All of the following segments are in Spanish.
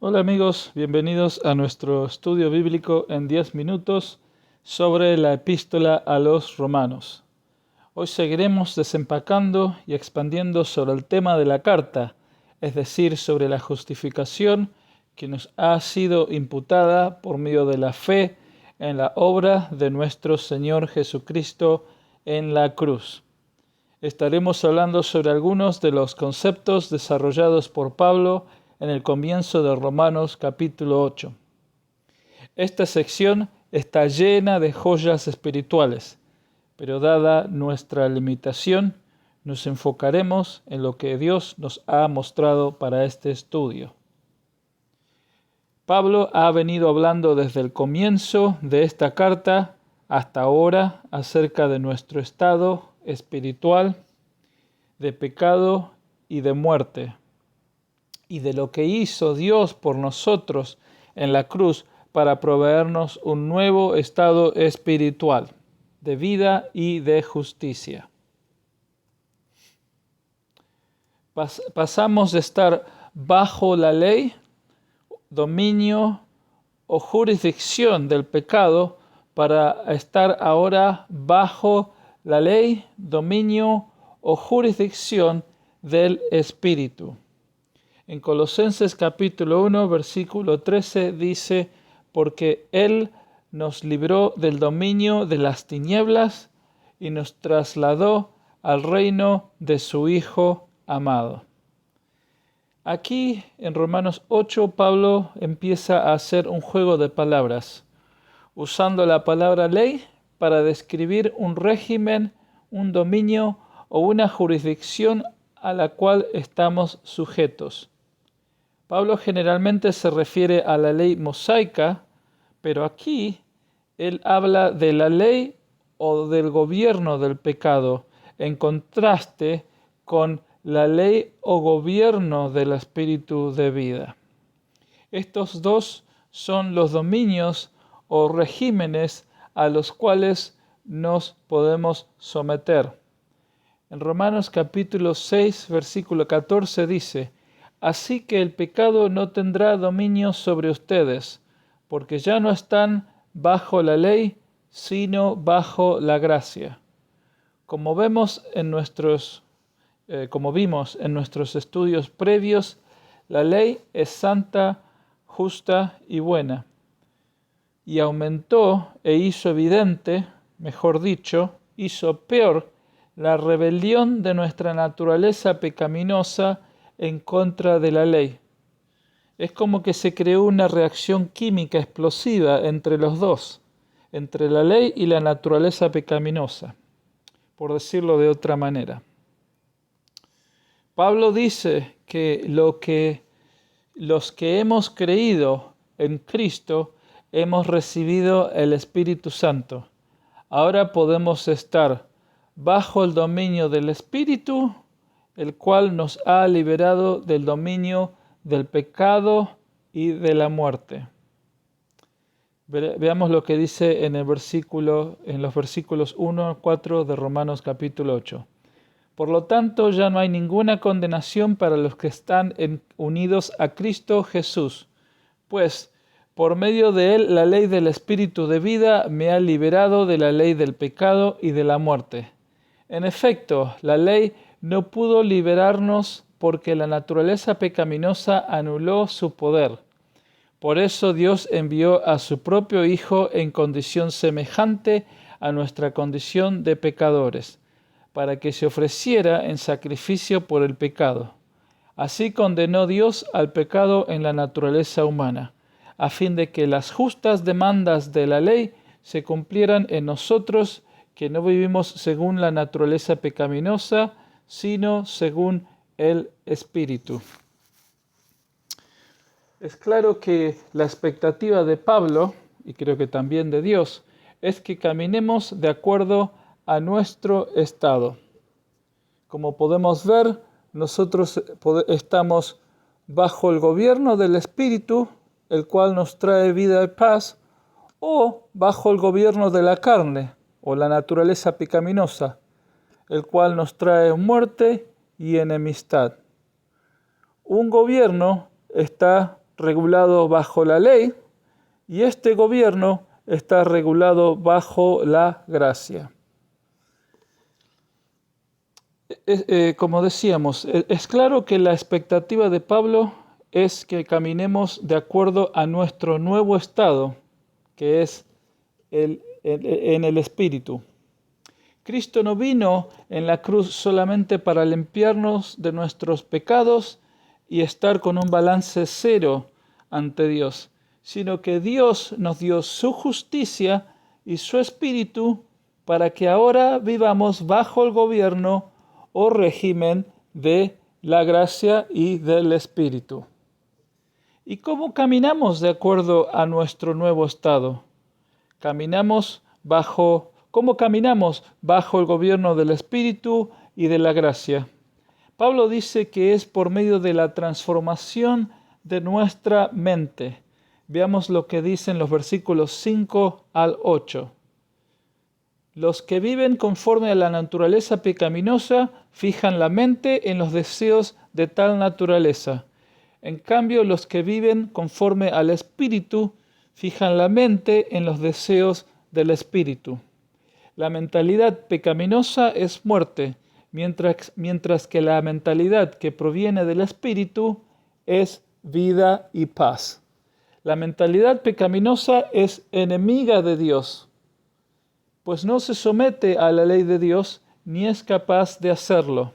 Hola amigos, bienvenidos a nuestro estudio bíblico en 10 minutos sobre la epístola a los romanos. Hoy seguiremos desempacando y expandiendo sobre el tema de la carta, es decir, sobre la justificación que nos ha sido imputada por medio de la fe en la obra de nuestro Señor Jesucristo en la cruz. Estaremos hablando sobre algunos de los conceptos desarrollados por Pablo en el comienzo de Romanos capítulo 8. Esta sección está llena de joyas espirituales, pero dada nuestra limitación, nos enfocaremos en lo que Dios nos ha mostrado para este estudio. Pablo ha venido hablando desde el comienzo de esta carta hasta ahora acerca de nuestro estado espiritual, de pecado y de muerte, y de lo que hizo Dios por nosotros en la cruz para proveernos un nuevo estado espiritual, de vida y de justicia. Pasamos de estar bajo la ley, dominio o jurisdicción del pecado para estar ahora bajo la ley, dominio o jurisdicción del Espíritu. En Colosenses capítulo 1, versículo 13 dice, porque Él nos libró del dominio de las tinieblas y nos trasladó al reino de su Hijo amado. Aquí en Romanos 8, Pablo empieza a hacer un juego de palabras, usando la palabra ley para describir un régimen, un dominio o una jurisdicción a la cual estamos sujetos. Pablo generalmente se refiere a la ley mosaica, pero aquí él habla de la ley o del gobierno del pecado, en contraste con la ley o gobierno del espíritu de vida. Estos dos son los dominios o regímenes a los cuales nos podemos someter. En Romanos capítulo 6, versículo 14 dice, así que el pecado no tendrá dominio sobre ustedes, porque ya no están bajo la ley, sino bajo la gracia. Como vimos en nuestros estudios previos, la ley es santa, justa y buena. Y aumentó e hizo evidente, mejor dicho, hizo peor la rebelión de nuestra naturaleza pecaminosa en contra de la ley. Es como que se creó una reacción química explosiva entre los dos, entre la ley y la naturaleza pecaminosa, por decirlo de otra manera. Pablo dice que los que hemos creído en Cristo hemos recibido el Espíritu Santo. Ahora podemos estar bajo el dominio del Espíritu, el cual nos ha liberado del dominio del pecado y de la muerte. Veamos lo que dice en los versículos 1 al 4 de Romanos capítulo 8. Por lo tanto, ya no hay ninguna condenación para los que están unidos a Cristo Jesús, pues por medio de él la ley del Espíritu de vida me ha liberado de la ley del pecado y de la muerte. En efecto, la ley no pudo liberarnos porque la naturaleza pecaminosa anuló su poder. Por eso Dios envió a su propio Hijo en condición semejante a nuestra condición de pecadores, para que se ofreciera en sacrificio por el pecado. Así condenó Dios al pecado en la naturaleza humana, a fin de que las justas demandas de la ley se cumplieran en nosotros, que no vivimos según la naturaleza pecaminosa, sino según el Espíritu. Es claro que la expectativa de Pablo, y creo que también de Dios, es que caminemos de acuerdo a nuestro estado. Como podemos ver, nosotros estamos bajo el gobierno del Espíritu, el cual nos trae vida y paz, o bajo el gobierno de la carne, o la naturaleza pecaminosa, el cual nos trae muerte y enemistad. Un gobierno está regulado bajo la ley y este gobierno está regulado bajo la gracia. Como decíamos, es claro que la expectativa de Pablo es que caminemos de acuerdo a nuestro nuevo estado, que es en el Espíritu. Cristo no vino en la cruz solamente para limpiarnos de nuestros pecados y estar con un balance cero ante Dios, sino que Dios nos dio su justicia y su Espíritu para que ahora vivamos bajo el gobierno o régimen de la gracia y del Espíritu. ¿Y cómo caminamos de acuerdo a nuestro nuevo estado? ¿Cómo caminamos bajo el gobierno del Espíritu y de la gracia? Pablo dice que es por medio de la transformación de nuestra mente. Veamos lo que dicen los versículos 5 al 8. Los que viven conforme a la naturaleza pecaminosa fijan la mente en los deseos de tal naturaleza. En cambio, los que viven conforme al Espíritu fijan la mente en los deseos del Espíritu. La mentalidad pecaminosa es muerte, mientras que la mentalidad que proviene del Espíritu es vida y paz. La mentalidad pecaminosa es enemiga de Dios, pues no se somete a la ley de Dios ni es capaz de hacerlo.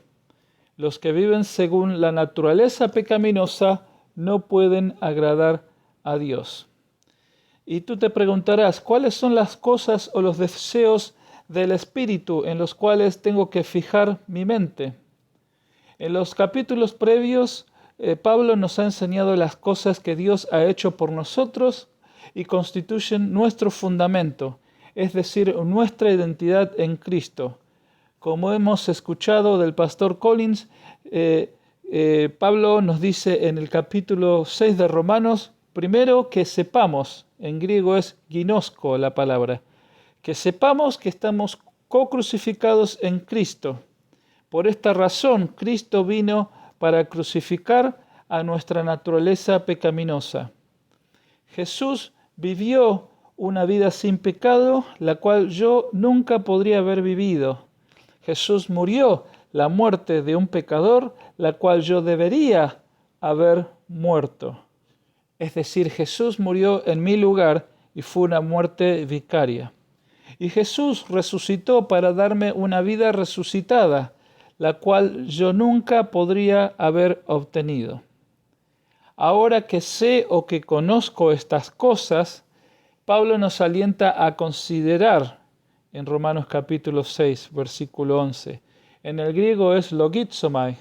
Los que viven según la naturaleza pecaminosa no pueden agradar a Dios. Y tú te preguntarás, ¿cuáles son las cosas o los deseos del Espíritu en los cuales tengo que fijar mi mente? En los capítulos previos, Pablo nos ha enseñado las cosas que Dios ha hecho por nosotros y constituyen nuestro fundamento, es decir, nuestra identidad en Cristo. Como hemos escuchado del pastor Collins, Pablo nos dice en el capítulo 6 de Romanos, primero que sepamos, en griego es ginosko la palabra, que sepamos que estamos co-crucificados en Cristo. Por esta razón, Cristo vino para crucificar a nuestra naturaleza pecaminosa. Jesús vivió una vida sin pecado, la cual yo nunca podría haber vivido. Jesús murió la muerte de un pecador, la cual yo debería haber muerto. Es decir, Jesús murió en mi lugar y fue una muerte vicaria. Y Jesús resucitó para darme una vida resucitada, la cual yo nunca podría haber obtenido. Ahora que sé o que conozco estas cosas, Pablo nos alienta a considerar en Romanos capítulo 6, versículo 11. En el griego es logizomai.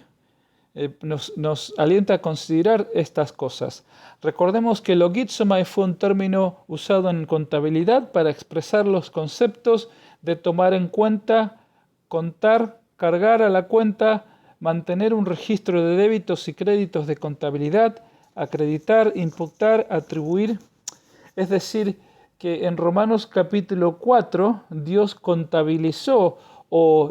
Nos alienta a considerar estas cosas. Recordemos que logizomai fue un término usado en contabilidad para expresar los conceptos de tomar en cuenta, contar, cargar a la cuenta, mantener un registro de débitos y créditos de contabilidad, acreditar, imputar, atribuir. Es decir, que en Romanos capítulo 4 Dios contabilizó o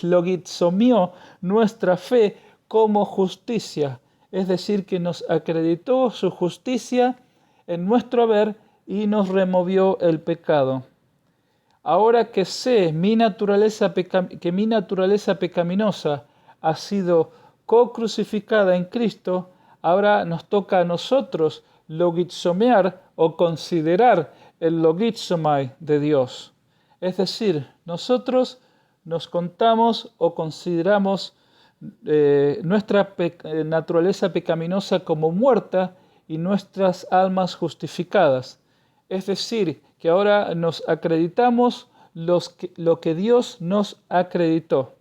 logizomió nuestra fe como justicia. Es decir, que nos acreditó su justicia en nuestro haber y nos removió el pecado. Ahora que sé que mi naturaleza pecaminosa ha sido co-crucificada en Cristo, ahora nos toca a nosotros logizomear o considerar el logizomai de Dios. Es decir, nosotros nos contamos o consideramos nuestra naturaleza pecaminosa como muerta y nuestras almas justificadas. Es decir, que ahora nos acreditamos lo que Dios nos acreditó.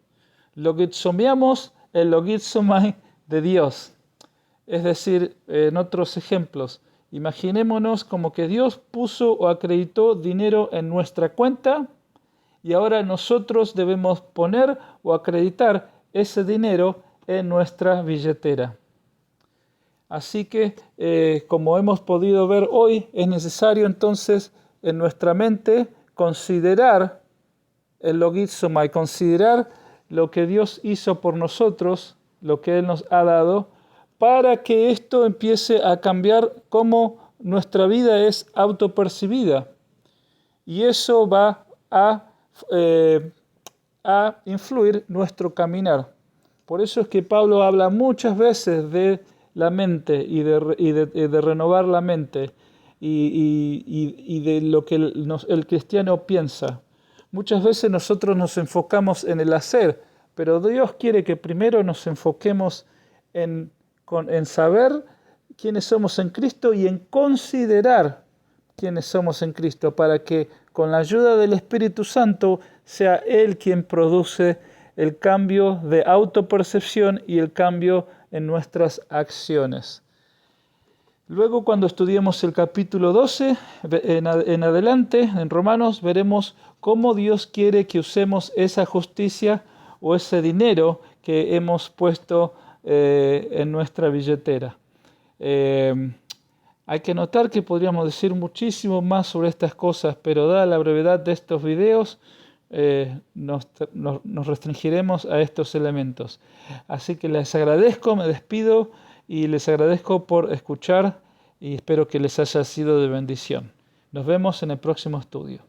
Logizomeamos el logizomai de Dios. Es decir, en otros ejemplos, imaginémonos como que Dios puso o acreditó dinero en nuestra cuenta y ahora nosotros debemos poner o acreditar ese dinero en nuestra billetera. Así que, como hemos podido ver hoy, es necesario entonces en nuestra mente considerar el logizomai, considerar lo que Dios hizo por nosotros, lo que Él nos ha dado, para que esto empiece a cambiar cómo nuestra vida es autopercibida. Y eso va a influir nuestro caminar. Por eso es que Pablo habla muchas veces de la mente y de renovar la mente y de lo que el cristiano piensa. Muchas veces nosotros nos enfocamos en el hacer, pero Dios quiere que primero nos enfoquemos en saber quiénes somos en Cristo y en considerar quiénes somos en Cristo, para que con la ayuda del Espíritu Santo sea Él quien produce el cambio de autopercepción y el cambio en nuestras acciones. Luego, cuando estudiemos el capítulo 12, en adelante, en Romanos, veremos cómo Dios quiere que usemos esa justicia o ese dinero que hemos puesto en nuestra billetera. Hay que notar que podríamos decir muchísimo más sobre estas cosas, pero dada la brevedad de estos videos, nos restringiremos a estos elementos. Así que les agradezco, me despido y les agradezco por escuchar y espero que les haya sido de bendición. Nos vemos en el próximo estudio.